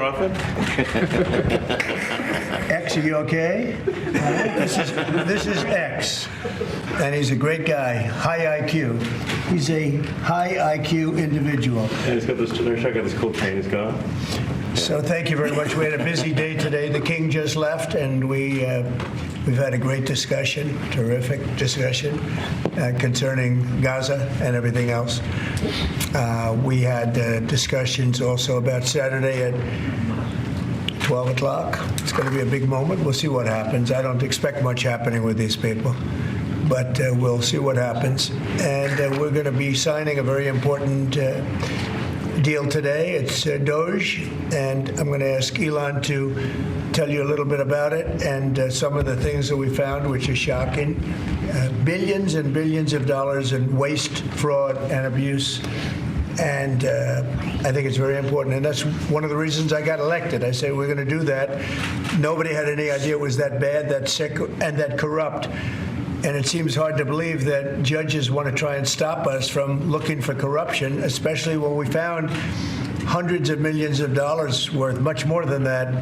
Jonathan? X, are you okay? This is X, and he's a great guy, high IQ. He's a high IQ individual. And he's got this, check out this cool chain he's got. So thank you very much. We had a busy day today. The king just left, and we've had a great discussion, terrific discussion concerning Gaza and everything else. We had discussions also about Saturday at 12 o'clock. It's going to be a big moment. We'll see what happens. I don't expect much happening with these people, but we'll see what happens. And we're going to be signing a very important deal today. It's Doge, and I'm going to ask Elon to tell you a little bit about it and some of the things that we found, which are shocking. Billions and billions of dollars in waste, fraud, and abuse. And I think it's very important. And that's one of the reasons I got elected. I said, we're going to do that. Nobody had any idea it was that bad, that sick, and that corrupt. And it seems hard to believe that judges want to try and stop us from looking for corruption, especially when we found hundreds of millions of dollars worth, much more than that,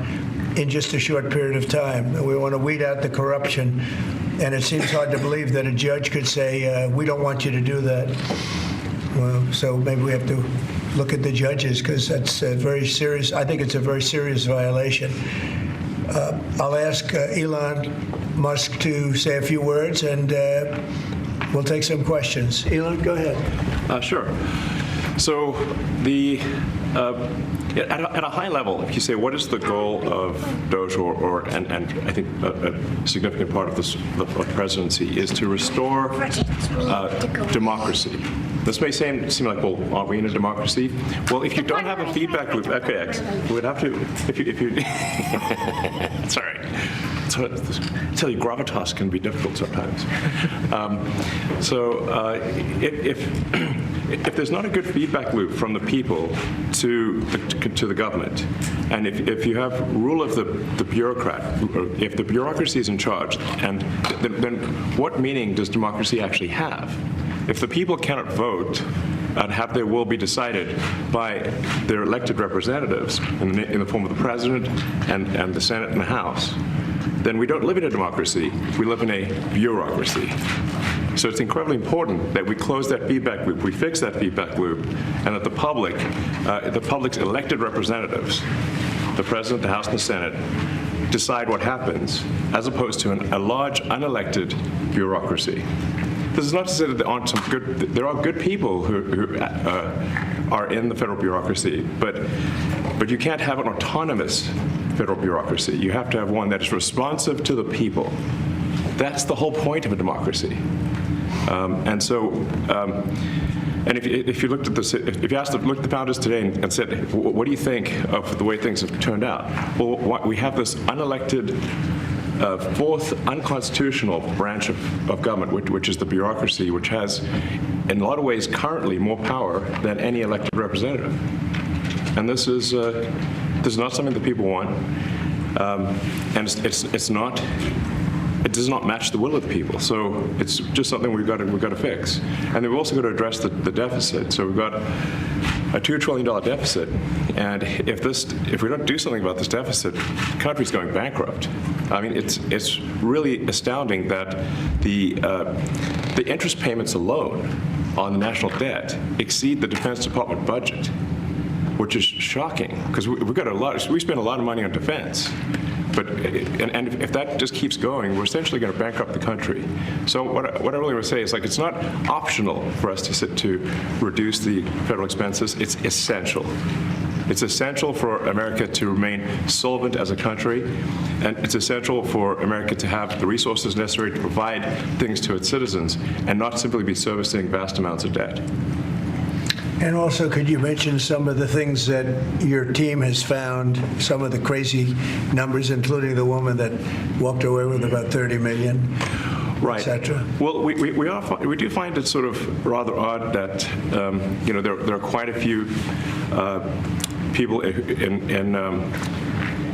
in just a short period of time. And we want to weed out the corruption. And it seems hard to believe that a judge could say, we don't want you to do that. Well, so maybe we have to look at the judges, because that's a very serious, I think it's a very serious violation. I'll ask Elon Musk to say a few words, and we'll take some questions. Elon, go ahead. Sure. So at a high level, if you say what is the goal of Doge, and I think a significant part of the presidency is to restore democracy. This may seem like, well, aren't we in a democracy? Well, if you don't have a feedback loop, okay, X, we would have to, if you sorry. So I tell you, gravitas can be difficult sometimes. If there's not a good feedback loop from the people to the government, and if you have rule of the bureaucrat, if the bureaucracy is in charge, and then what meaning does democracy actually have? If the people cannot vote and have their will be decided by their elected representatives in the form of the president and the Senate and the House, then we don't live in a democracy. We live in a bureaucracy. So it's incredibly important that we close that feedback loop, we fix that feedback loop, and that the public's elected representatives, the president, the House, and the Senate, decide what happens, as opposed to a large unelected bureaucracy. This is not to say that there aren't there are good people who are in the federal bureaucracy, but you can't have an autonomous federal bureaucracy. You have to have one that is responsive to the people. That's the whole point of a democracy. And if you looked at this, if you looked at the founders today and said, what do you think of the way things have turned out? Well, we have this unelected, fourth unconstitutional branch of government, which is the bureaucracy, which has, in a lot of ways, currently more power than any elected representative. And this is not something that people want, and it does not match the will of the people. So it's just something we've got to fix. And then we've also got to address the deficit. So we've got a $2 trillion deficit, and if we don't do something about this deficit, the country's going bankrupt. I mean, it's really astounding that the interest payments alone on the national debt exceed the Defense Department budget, which is shocking, because we spend a lot of money on defense. But if that just keeps going, we're essentially going to bankrupt the country. So what I really want to say is, like, it's not optional for us to reduce the federal expenses. It's essential. It's essential for America to remain solvent as a country, and it's essential for America to have the resources necessary to provide things to its citizens and not simply be servicing vast amounts of debt. And also, could you mention some of the things that your team has found, some of the crazy numbers, including the woman that walked away with about $30 million, right, et cetera? Well, we do find it sort of rather odd that there are quite a few people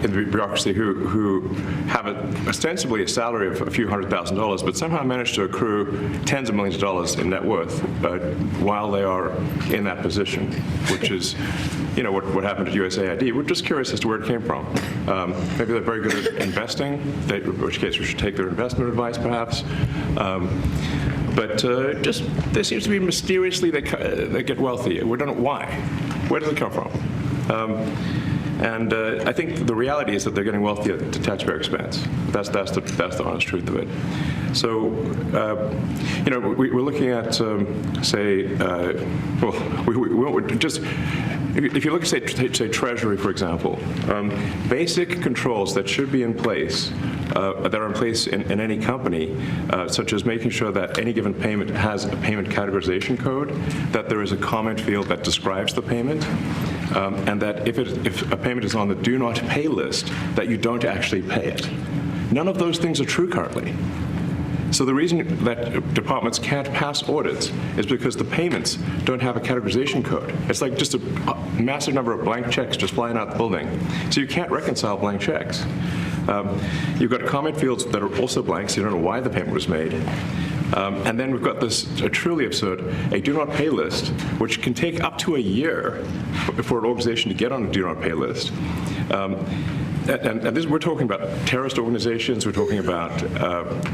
in the bureaucracy who have ostensibly a salary of a few $100,000, but somehow manage to accrue tens of millions of dollars in net worth while they are in that position, which is, what happened at USAID. We're just curious as to where it came from. Maybe they're very good at investing, in which case we should take their investment advice, perhaps. But just there seems to be mysteriously they get wealthy. We don't know why. Where does it come from? And I think the reality is that they're getting wealthy at taxpayer expense. That's the honest truth of it. So, we're looking at, if you look at, say, Treasury, for example, basic controls that should be in place, that are in place in any company, such as making sure that any given payment has a payment categorization code, that there is a comment field that describes the payment, and that if a payment is on the do not pay list, that you don't actually pay it. None of those things are true currently. So the reason that departments can't pass audits is because the payments don't have a categorization code. It's like just a massive number of blank checks just flying out the building. So you can't reconcile blank checks. You've got comment fields that are also blank, so you don't know why the payment was made. And then we've got this truly absurd, a do not pay list, which can take up to a year for an organization to get on a do not pay list. And this, we're talking about terrorist organizations, we're talking about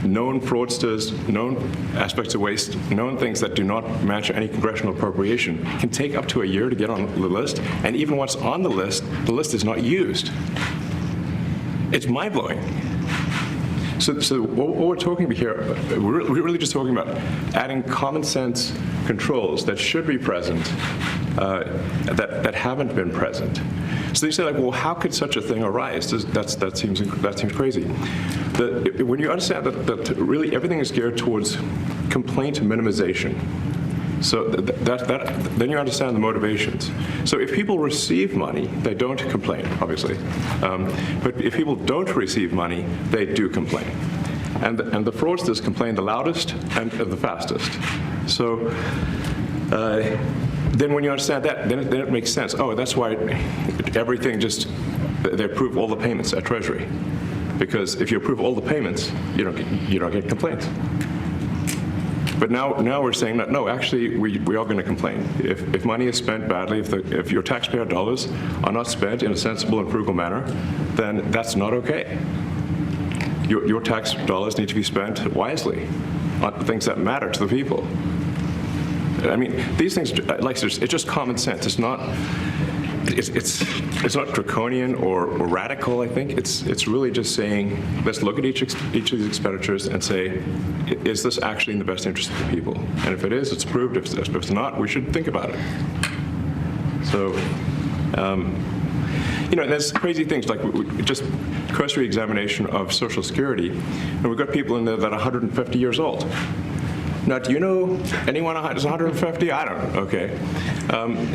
known fraudsters, known aspects of waste, known things that do not match any congressional appropriation. It can take up to a year to get on the list, and even once on the list is not used. It's mind-blowing. So what we're talking about here, we're really just talking about adding common sense controls that should be present, that haven't been present. So you say, like, well, how could such a thing arise? That seems crazy. When you understand that really everything is geared towards complaint minimization, so then you understand the motivations. So if people receive money, they don't complain, obviously. But if people don't receive money, they do complain. And the fraudsters complain the loudest and the fastest. So then when you understand that, then it makes sense. Oh, that's why everything they approve all the payments at Treasury. Because if you approve all the payments, you don't get complaints. But now we're saying that, no, actually, we are going to complain. If money is spent badly, if your taxpayer dollars are not spent in a sensible and frugal manner, then that's not okay. Your tax dollars need to be spent wisely on things that matter to the people. I mean, these things, it's just common sense. It's not draconian or radical, I think. It's really just saying, let's look at each of these expenditures and say, is this actually in the best interest of the people? And if it is, it's approved. If it's not, we should think about it. So, there's crazy things like just cursory examination of Social Security, and we've got people in there that are 150 years old. Now, do you know anyone who's 150? I don't. Okay.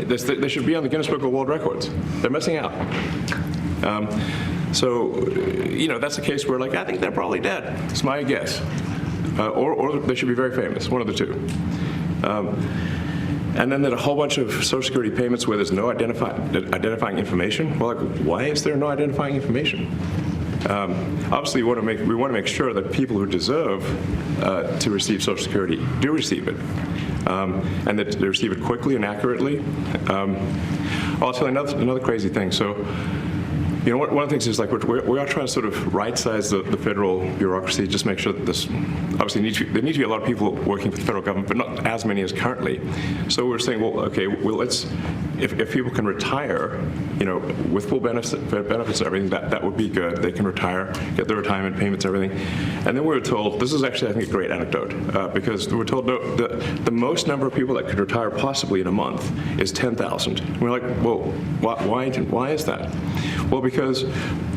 They should be on the Guinness Book of World Records. They're missing out. That's a case where, I think they're probably dead. It's my guess. Or they should be very famous, one of the two. And then there's a whole bunch of Social Security payments where there's no identifying information. Well, why is there no identifying information? Obviously, we want to make sure that people who deserve to receive Social Security do receive it, and that they receive it quickly and accurately. I'll tell you another crazy thing. So, one of the things is we are trying to sort of right-size the federal bureaucracy, just make sure that this obviously there need to be a lot of people working for the federal government, but not as many as currently. So we're saying, let's if people can retire, with full benefits and everything, that would be good. They can retire, get their retirement payments, everything. And then we were told, this is actually, I think, a great anecdote, because we were told the most number of people that could retire possibly in a month is 10,000. We're like, well, why is that? Well, because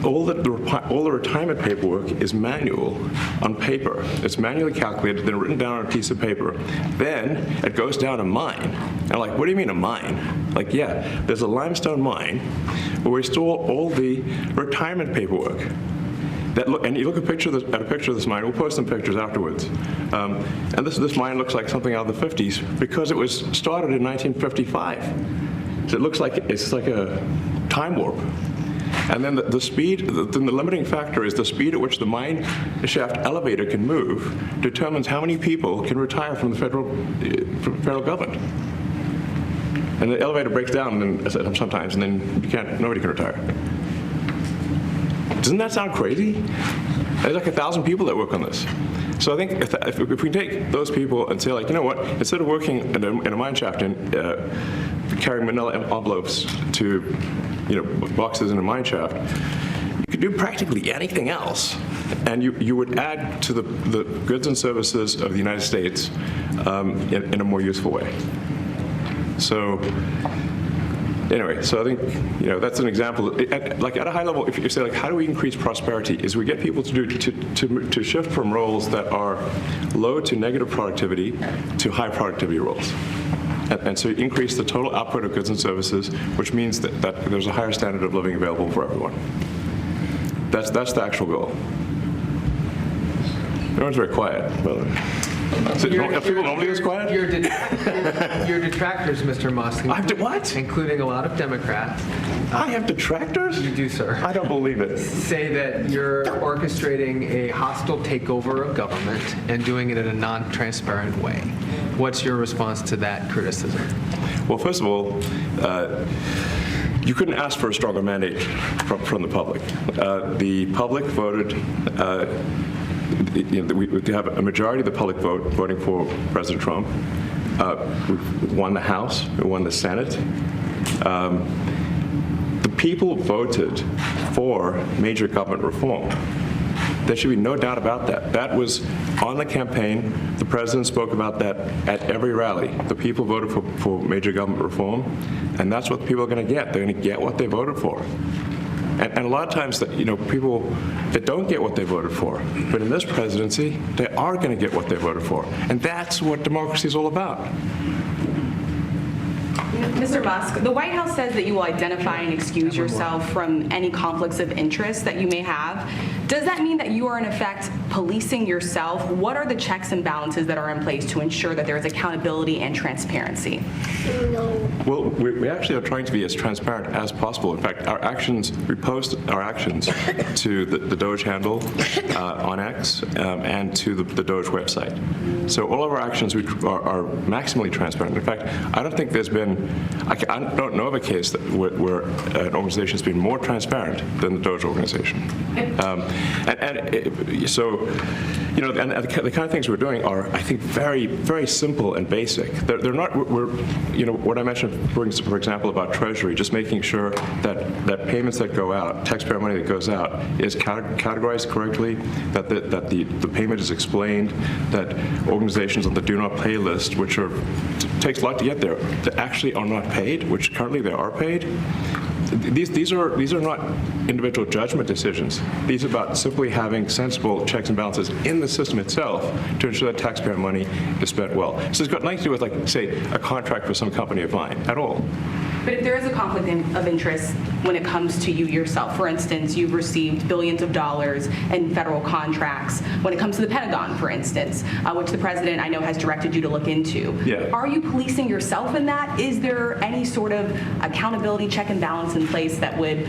all the retirement paperwork is manual on paper. It's manually calculated, then written down on a piece of paper. Then it goes down a mine. And I'm like, what do you mean a mine? Yeah, there's a limestone mine where we store all the retirement paperwork. And you look at a picture of this mine. We'll post some pictures afterwards. And this mine looks like something out of the 50s because it was started in 1955. So it looks like it's like a time warp. And then the speed, the limiting factor is the speed at which the mine shaft elevator can move determines how many people can retire from the federal government. And the elevator breaks down and sometimes, and then nobody can retire. Doesn't that sound crazy? There's like 1,000 people that work on this. So I think if we take those people and say, like, you know what, instead of working in a mine shaft and carrying manila envelopes to, boxes in a mine shaft, you could do practically anything else, and you would add to the goods and services of the United States in a more useful way. So anyway, so I think that's an example. Like at a high level, if you say, like, how do we increase prosperity? Is we get people to shift from roles that are low to negative productivity to high productivity roles. And so you increase the total output of goods and services, which means that there's a higher standard of living available for everyone. That's the actual goal. Everyone's very quiet. Are people normally this quiet? Your detractors, Mr. Musk, what? including a lot of Democrats. I have detractors? You do, sir. I don't believe it. Say that you're orchestrating a hostile takeover of government and doing it in a non-transparent way. What's your response to that criticism? Well, first of all, you couldn't ask for a stronger mandate from the public. The public voted. We have a majority of the public voting for President Trump. We won the House, we won the Senate. The people voted for major government reform. There should be no doubt about that. That was on the campaign. The president spoke about that at every rally. The people voted for major government reform, and that's what the people are going to get. They're going to get what they voted for. And a lot of times, people that don't get what they voted for, but in this presidency, they are going to get what they voted for. And that's what democracy is all about. Mr. Musk, the White House says that you will identify and excuse yourself from any conflicts of interest that you may have. Does that mean that you are, in effect, policing yourself? What are the checks and balances that are in place to ensure that there is accountability and transparency? Well, we actually are trying to be as transparent as possible. In fact, we post our actions to the Doge handle on X and to the Doge website. So all of our actions are maximally transparent. In fact, I don't think there's been, I don't know of a case where an organization has been more transparent than the Doge organization. So the kind of things we're doing are, I think, very, very simple and basic. They're not, what I mentioned, for example, about Treasury, just making sure that payments that go out, taxpayer money that goes out, is categorized correctly, that the payment is explained, that organizations on the do not pay list, which takes a lot to get there, that actually are not paid, which currently they are paid. These are not individual judgment decisions. These are about simply having sensible checks and balances in the system itself to ensure that taxpayer money is spent well. So it's got nothing to do with, like, say, a contract with some company of mine at all. But if there is a conflict of interest when it comes to you yourself, for instance, you've received billions of dollars in federal contracts when it comes to the Pentagon, for instance, which the president, I know, has directed you to look into. Yeah. Are you policing yourself in that? Is there any sort of accountability check and balance in place that would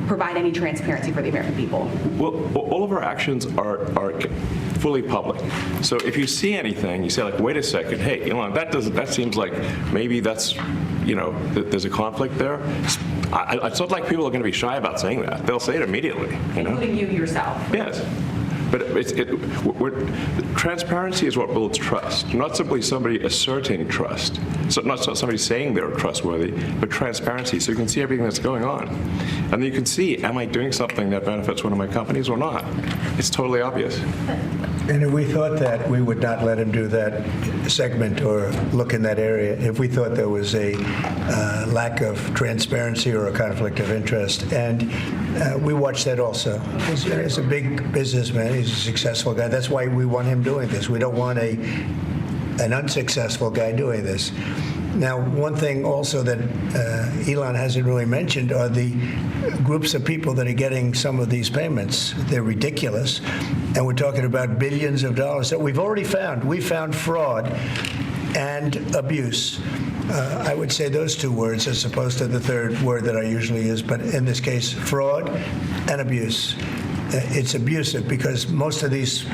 provide any transparency for the American people? Well, all of our actions are fully public. So if you see anything, you say, like, wait a second, hey, that seems like maybe that's, there's a conflict there. It's not like people are going to be shy about saying that. They'll say it immediately. Including you yourself. Yes. But transparency is what builds trust, not simply somebody asserting trust. So not somebody saying they're trustworthy, but transparency, so you can see everything that's going on. And then you can see, am I doing something that benefits one of my companies or not? It's totally obvious. And if we thought that, we would not let him do that segment or look in that area if we thought there was a lack of transparency or a conflict of interest. And we watch that also. He's a big businessman. He's a successful guy. That's why we want him doing this. We don't want an unsuccessful guy doing this. Now, one thing also that Elon hasn't really mentioned are the groups of people that are getting some of these payments. They're ridiculous. And we're talking about billions of dollars that we've already found. We found fraud and abuse I would say those two words as opposed to the third word that I usually use, but in this case, fraud and abuse. It's abusive because most of these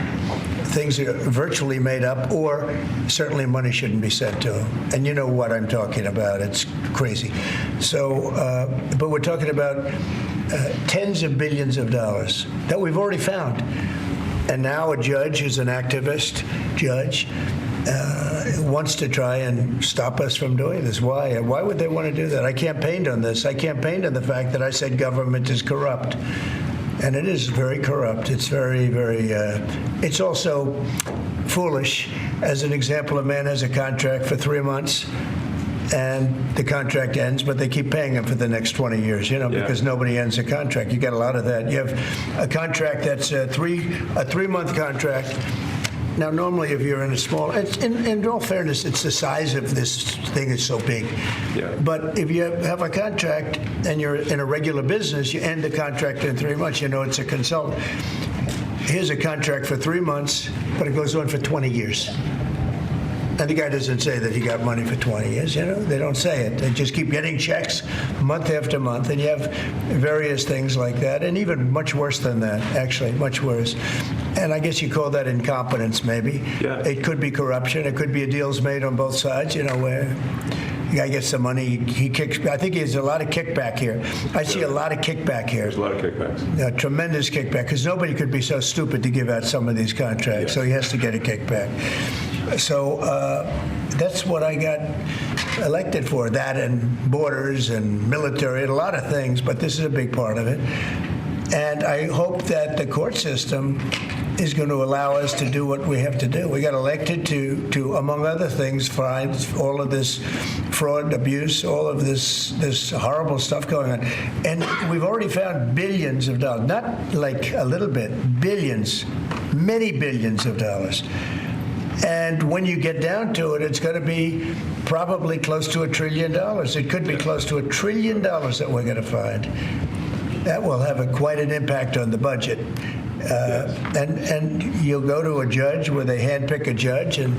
things are virtually made up, or certainly money shouldn't be sent to them. And you know what I'm talking about. It's crazy. So, but we're talking about tens of billions of dollars that we've already found. And now a judge who's an activist judge wants to try and stop us from doing this. Why? Why would they want to do that? I campaigned on this. I campaigned on the fact that I said government is corrupt. And it is very corrupt. It's very, very, it's also foolish. As an example, a man has a contract for 3 months and the contract ends, but they keep paying him for the next 20 years, because nobody ends a contract. You get a lot of that. You have a contract that's a 3-month contract. Now, normally, if you're in a small, in all fairness, it's the size of this thing is so big. Yeah. But if you have a contract and you're in a regular business, you end the contract in 3 months. It's a consultant. Here's a contract for 3 months, but it goes on for 20 years. And the guy doesn't say that he got money for 20 years, They don't say it. They just keep getting checks month after month. And you have various things like that, and even much worse than that, actually, much worse. And I guess you call that incompetence, maybe. Yeah. It could be corruption. It could be deals made on both sides, where the guy gets the money, he kicks. I think there's a lot of kickback here. I see a lot of kickback here. There's a lot of kickbacks. Tremendous kickback, because nobody could be so stupid to give out some of these contracts, so he has to get a kickback. So that's what I got elected for, that and borders and military and a lot of things, but this is a big part of it. And I hope that the court system is going to allow us to do what we have to do. We got elected to among other things, find all of this fraud, abuse, all of this horrible stuff going on. And we've already found billions of dollars, not like a little bit, billions, many billions of dollars. And when you get down to it, it's going to be probably close to $1 trillion. It could be close to $1 trillion that we're going to find. That will have quite an impact on the budget. And you'll go to a judge where they handpick a judge, and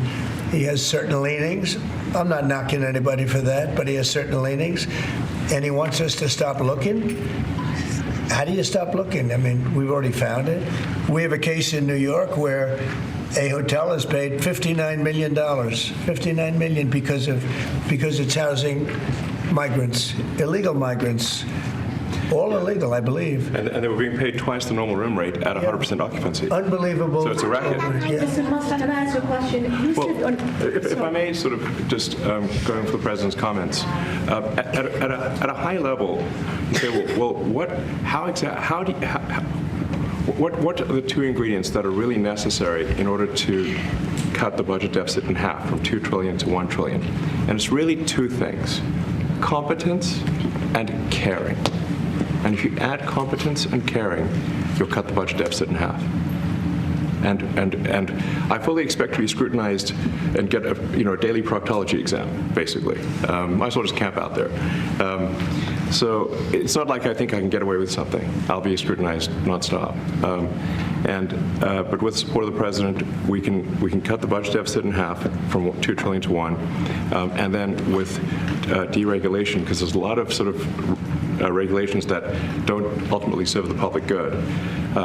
he has certain leanings. I'm not knocking anybody for that, but he has certain leanings. And he wants us to stop looking. How do you stop looking? I mean, we've already found it. We have a case in New York where a hotel has paid $59 million, $59 million because it's housing migrants, illegal migrants, all illegal, I believe. And they were being paid twice the normal room rate at 100% occupancy. Unbelievable. So it's a racket. Mr. Mossack, can I ask you a question? You Well, said if I may sort of just going for the president's comments, at a high level, you say, what are the two ingredients that are really necessary in order to cut the budget deficit in half from $2 trillion to $1 trillion? And it's really two things: competence and caring. And if you add competence and caring, you'll cut the budget deficit in half. And I fully expect to be scrutinized and get a daily proctology exam, basically. Might as well just camp out there. So it's not like I think I can get away with something. I'll be scrutinized nonstop. But with the support of the president, we can cut the budget deficit in half from $2 trillion to $1 trillion, and then with deregulation, because there's a lot of sort of regulations that don't ultimately serve the public good.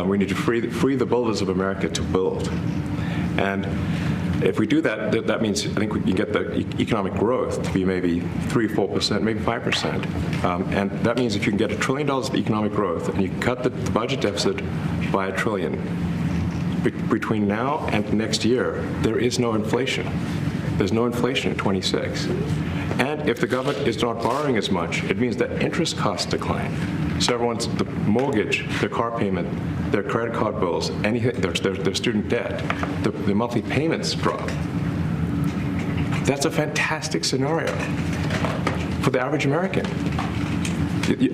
We need to free the builders of America to build. And if we do that, that means I think we can get the economic growth to be maybe 3-4%, maybe 5%. And that means if you can get $1 trillion of economic growth and you cut the budget deficit by $1 trillion, between now and next year, there is no inflation. There's no inflation in 26. And if the government is not borrowing as much, it means that interest costs decline. So everyone's, the mortgage, their car payment, their credit card bills, anything, their student debt, the monthly payments drop. That's a fantastic scenario for the average American.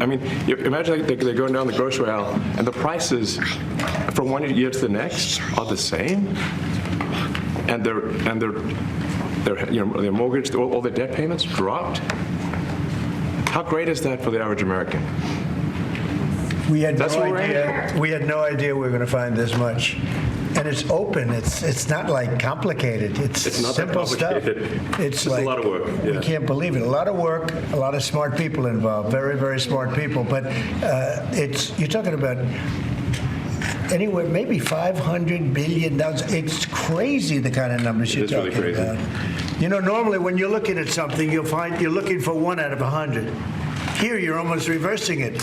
I mean, imagine they're going down the grocery aisle and the prices from one year to the next are the same, and their mortgage, all their debt payments dropped. How great is that for the average American? We had That's no what we're idea. We had no idea we were going to find this much. and it's open. It's not like complicated. It's not that simple stuff. complicated. It's Just a like lot of work, yeah. we can't believe it. A lot of work, a lot of smart people involved. Very, very smart people. But you're talking about anywhere maybe $500 billion. It's crazy the kind of numbers you're is really talking crazy. about. You know, normally when you're looking at something, you'll find you're looking for 1 out of 100. Here, you're almost reversing it.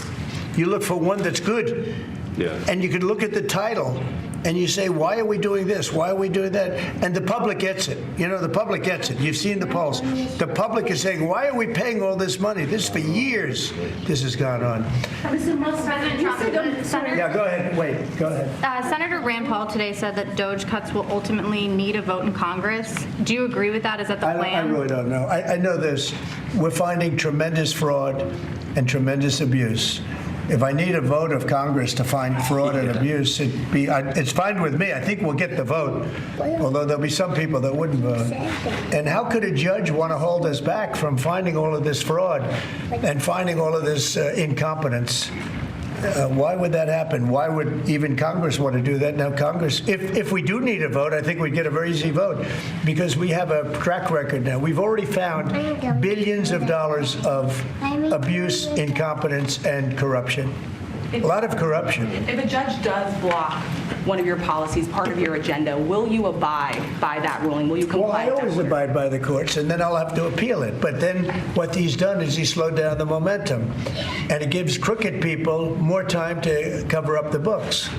You look for one that's good. Yeah. And you could look at the title and you say, why are we doing this? Why are we doing that? And the public gets it. You know, the public gets it. You've seen the polls. The public is saying, why are we paying all this money? This for years, this has gone on. Mr. Musk, President you said Trump, Senator, Yeah, go ahead. Wait, go ahead. Senator Rand Paul today said that DOJ cuts will ultimately need a vote in Congress. Do you agree with that? Is that the I plan? really don't know. I know this. We're finding tremendous fraud and tremendous abuse. If I need a vote of Congress to find fraud and abuse, it's fine with me. I think we'll get the vote, although there'll be some people that wouldn't vote. And how could a judge want to hold us back from finding all of this fraud and finding all of this incompetence? Why would that happen? Why would even Congress want to do that? Now, Congress, if we do need a vote, I think we'd get a very easy vote because we have a track record now. We've already found billions of dollars of abuse, incompetence, and corruption. A lot of corruption. If a judge does block one of your policies, part of your agenda, will you abide by that ruling? Will you Well, comply I with that always order? abide by the courts, and then I'll have to appeal it. But then what he's done is he slowed down the momentum, and it gives crooked people more time to cover up the books.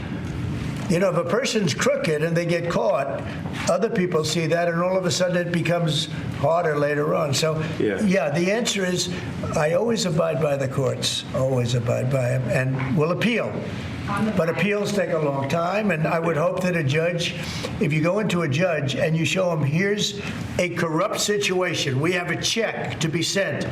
You know, if a person's crooked and they get caught, other people see that, and all of a sudden it becomes harder later on. So, Yeah. the answer is I always abide by the courts, always abide by them, and will appeal. But appeals take a long time, and I would hope that a judge, if you go into a judge and you show him, here's a corrupt situation, we have a check to be sent,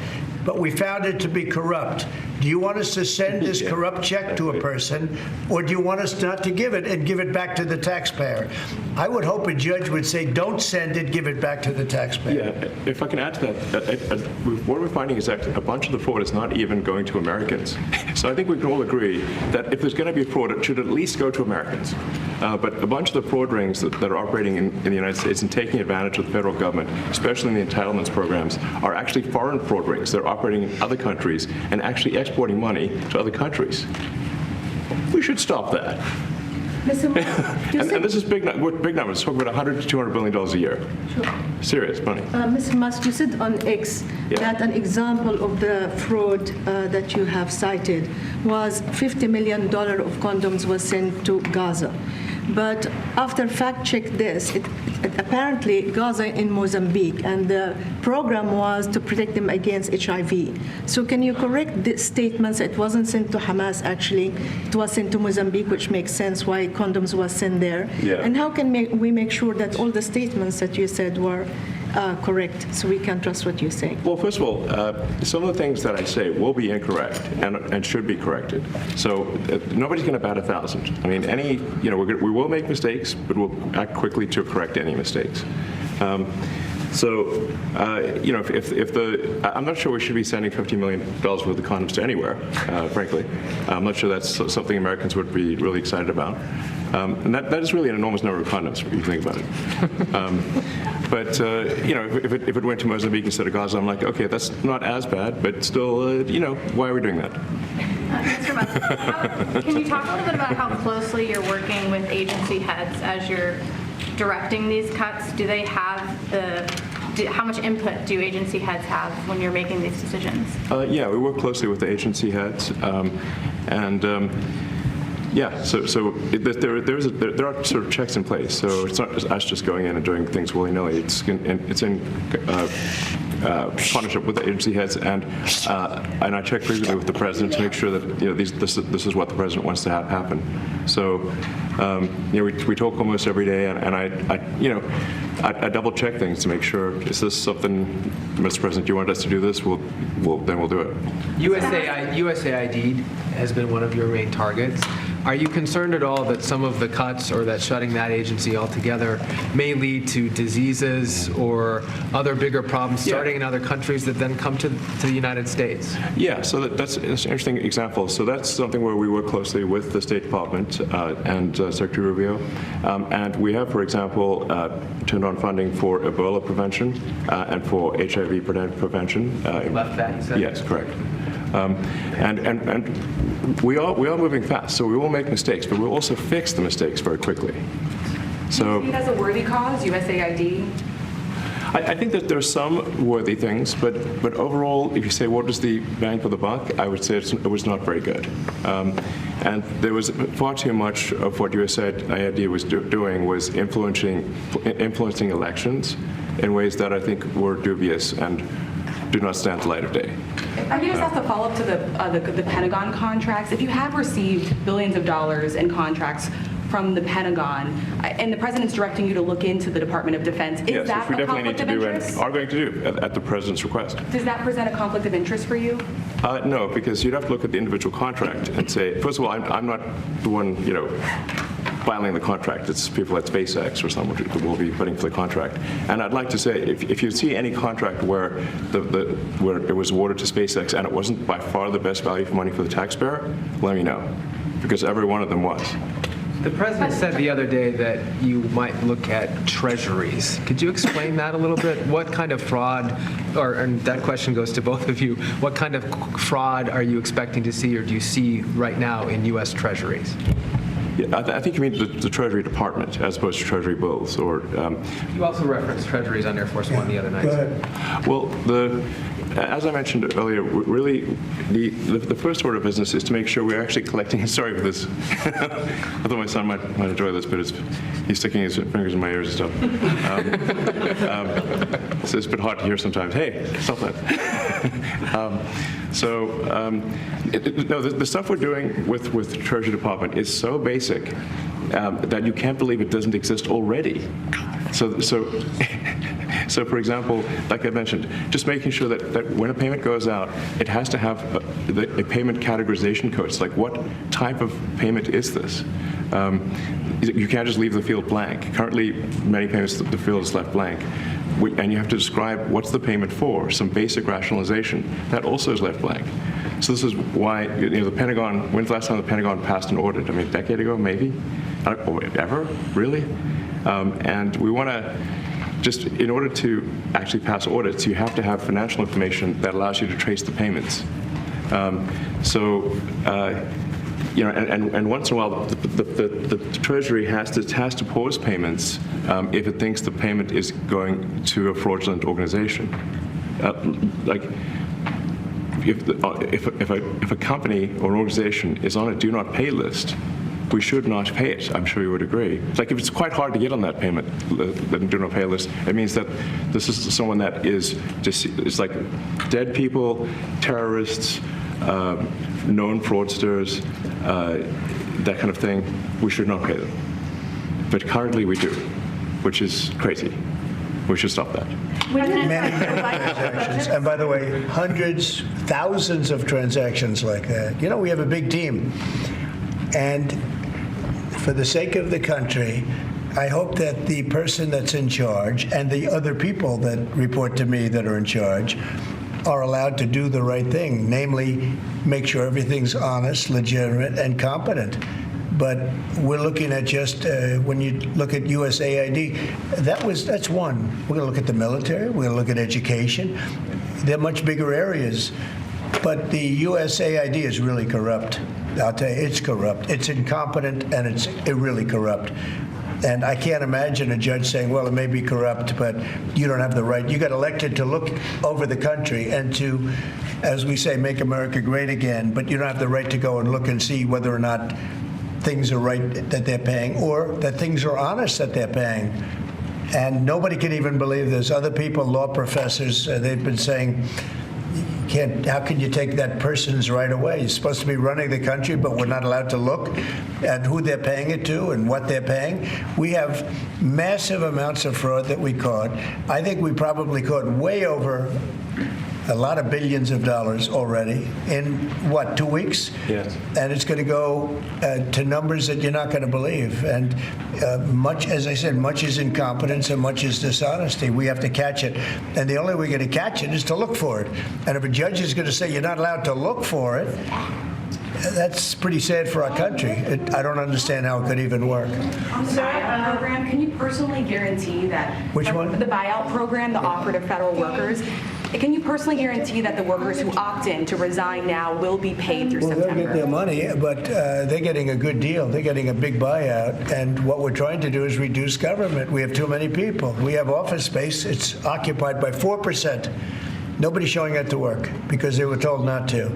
but we found it to be corrupt. Do you want us to send this corrupt check to a person, or do you want us not to give it and give it back to the taxpayer? I would hope a judge would say, don't send it, give it back to the taxpayer. Yeah, if I can add to that, what we're finding is that a bunch of the fraud is not even going to Americans. So I think we can all agree that if there's going to be fraud, it should at least go to Americans. But a bunch of the fraud rings that are operating in the United States and taking advantage of the federal government, especially in the entitlements programs, are actually foreign fraud rings. They're operating in other countries and actually exporting money to other countries. We should stop that. Mr. Musk, you And said, this is big numbers. Talking about $100 to $200 billion a year. Serious money. Mr. Musk, you said on X Yeah. that an example of the fraud that you have cited was $50 million of condoms was sent to Gaza. But after fact-check this, apparently Gaza in Mozambique, and the program was to protect them against HIV. So can you correct the statements? It wasn't sent to Hamas, actually. It was sent to Mozambique, which makes sense why condoms was sent there. Yeah. And how can we make sure that all the statements that you said were correct, so we can trust what you say? Well, first of all, some of the things that I say will be incorrect and should be corrected. So nobody's going to bat 1,000. I mean, we will make mistakes, but we'll act quickly to correct any mistakes. I'm not sure we should be sending $50 million worth of condoms to anywhere, frankly. I'm not sure that's something Americans would be really excited about. And that is really an enormous number of condoms, if you think about it. But if it went to Mozambique instead of Gaza, I'm like, okay, that's not as bad, but still, why are we doing that? Mr. Musk, can you talk a little bit about how closely you're working with agency heads as you're directing these cuts? Do they have how much input do agency heads have when you're making these decisions? Yeah, we work closely with the agency heads, there are sort of checks in place. So it's not just us just going in and doing things willy-nilly. It's in partnership with the agency heads, and I check frequently with the president to make sure that this is what the president wants to have happen. So we talk almost every day, and I double check things to make sure, is this something, Mr. President, do you want us to do this? Then we'll do it. USAID has been one of your main targets. Are you concerned at all that some of the cuts or that shutting that agency altogether may lead to diseases or other bigger problems starting in other countries that then come to the United States? Yeah, so that's an interesting example. So that's something where we work closely with the State Department and Secretary Rubio. And we have, for example, turned on funding for Ebola prevention and for HIV prevention. Left that, you said? Yes, correct. And we are moving fast, so we will make mistakes, but we'll also fix the mistakes very quickly. So Do you see it as a worthy cause, USAID? I think that there are some worthy things, but overall, if you say what was the bang for the buck, I would say it was not very good. And there was far too much of what USAID was doing was influencing elections in ways that I think were dubious and do not stand the light of day. I can just ask a follow-up to the Pentagon contracts. If you have received billions of dollars in contracts from the Pentagon, and the president's directing you to look into the Department of Defense, is Yes, that which we a definitely need conflict to of do and interest? are going to do at the president's request. Does that present a conflict of interest for you? No, because you'd have to look at the individual contract and say, first of all, I'm not the one, filing the contract. It's people at SpaceX or someone who will be putting for the contract. And I'd like to say, if you see any contract where where it was awarded to SpaceX and it wasn't by far the best value for money for the taxpayer, let me know, because every one of them was. The president said the other day that you might look at treasuries. Could you explain that a little bit? What kind of fraud, and that question goes to both of you, what kind of fraud are you expecting to see or do you see right now in U.S. treasuries? Yeah, I think you mean the Treasury Department as opposed to Treasury bills, or. You also referenced treasuries on Air Force One the other night. Go ahead. Well, as I mentioned earlier, really the first order of business is to make sure we're actually collecting. Sorry for this. I thought my son might enjoy this, but he's sticking his fingers in my ears and stuff. So it's a bit hard to hear sometimes. Hey, stop that. The stuff we're doing with the Treasury Department is so basic that you can't believe it doesn't exist already. So, for example, like I mentioned, just making sure that when a payment goes out, it has to have a payment categorization code. It's like, what type of payment is this? You can't just leave the field blank. Currently, many payments, the field is left blank. And you have to describe what's the payment for, some basic rationalization. That also is left blank. So this is why, the Pentagon, when's the last time the Pentagon passed an audit? I mean, a decade ago, maybe? Ever? Really? And we want to, just in order to actually pass audits, you have to have financial information that allows you to trace the payments. And once in a while, the Treasury has to pause payments if it thinks the payment is going to a fraudulent organization. If a company or an organization is on a do not pay list, we should not pay it. I'm sure you would agree. Like, if it's quite hard to get on that payment, the do not pay list, it means that this is someone that is just, it's like dead people, terrorists, known fraudsters, that kind of thing. We should not pay them. But currently we do, which is crazy. We should stop that. Many transactions. And by the way, hundreds, thousands of transactions like that. We have a big team. And for the sake of the country, I hope that the person that's in charge and the other people that report to me that are in charge are allowed to do the right thing, namely make sure everything's honest, legitimate, and competent. But we're looking at just, when you look at USAID, that's one. We're going to look at the military. We're going to look at education. They're much bigger areas. But the USAID is really corrupt. I'll tell you, it's corrupt. It's incompetent, and it's really corrupt. And I can't imagine a judge saying, well, it may be corrupt, but you don't have the right. You got elected to look over the country and to, as we say, make America great again, but you don't have the right to go and look and see whether or not things are right that they're paying or that things are honest that they're paying. And nobody can even believe this. Other people, law professors, they've been saying, how can you take that person's right away? You're supposed to be running the country, but we're not allowed to look at who they're paying it to and what they're paying. We have massive amounts of fraud that we caught. I think we probably caught way over a lot of billions of dollars already in, what, 2 weeks? Yes. And it's going to go to numbers that you're not going to believe. And much, as I said, much is incompetence and much is dishonesty. We have to catch it. And the only way we're going to catch it is to look for it. And if a judge is going to say you're not allowed to look for it, that's pretty sad for our country. I don't understand how it could even work. On the buyout program, can you personally guarantee that? Which one? The buyout program, the operative federal workers. Can you personally guarantee that the workers who opt in to resign now will be paid through Well, they'll get their September? money, but they're getting a good deal. They're getting a big buyout. And what we're trying to do is reduce government. We have too many people. We have office space. It's occupied by 4%. Nobody's showing up to work because they were told not to.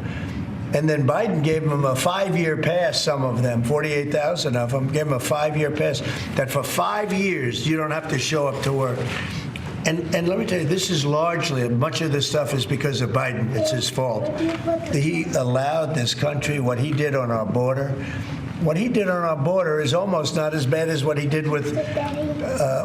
And then Biden gave them a 5-year pass, some of them, 48,000 of them, gave them a 5-year pass, that for 5 years you don't have to show up to work. And let me tell you, this is largely, much of this stuff is because of Biden. It's his fault. He allowed this country, what he did on our border. What he did on our border is almost not as bad as what he did with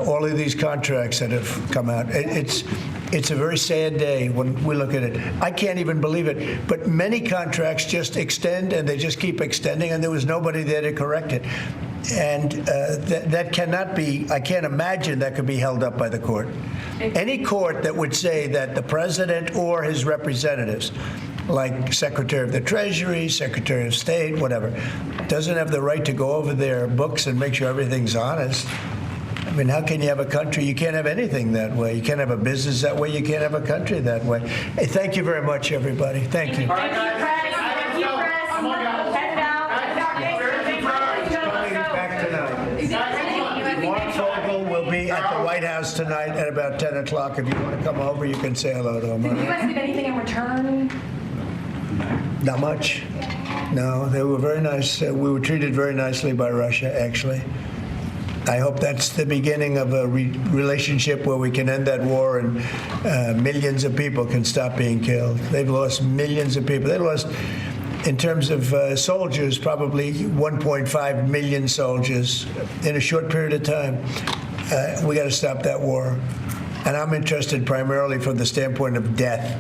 all of these contracts that have come out. It's a very sad day when we look at it. I can't even believe it. But many contracts just extend, and they just keep extending, and there was nobody there to correct it. And that cannot be, I can't imagine that could be held up by the court. Any court that would say that the president or his representatives, like Secretary of the Treasury, Secretary of State, whatever, doesn't have the right to go over their books and make sure everything's honest. I mean, how can you have a country? You can't have anything that way. You can't have a business that way. You can't have a country that way. Hey, thank you very much, everybody. Thank you. Back tonight. Mark Fogel will be at the White House tonight at about 10 o'clock. If you want to come over, you can say hello to him. Did you guys get anything in return? Not much. No, they were very nice. We were treated very nicely by Russia, actually. I hope that's the beginning of a relationship where we can end that war and millions of people can stop being killed. They've lost millions of people. They lost, in terms of soldiers, probably 1.5 million soldiers in a short period of time. We got to stop that war. And I'm interested primarily from the standpoint of death.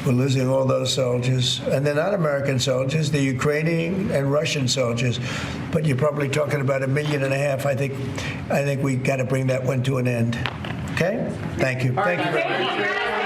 We're losing all those soldiers. And they're not American soldiers, they're Ukrainian and Russian soldiers. But you're probably talking about 1.5 million. I think we got to bring that one to an end. Okay? Thank you. Thank you very much.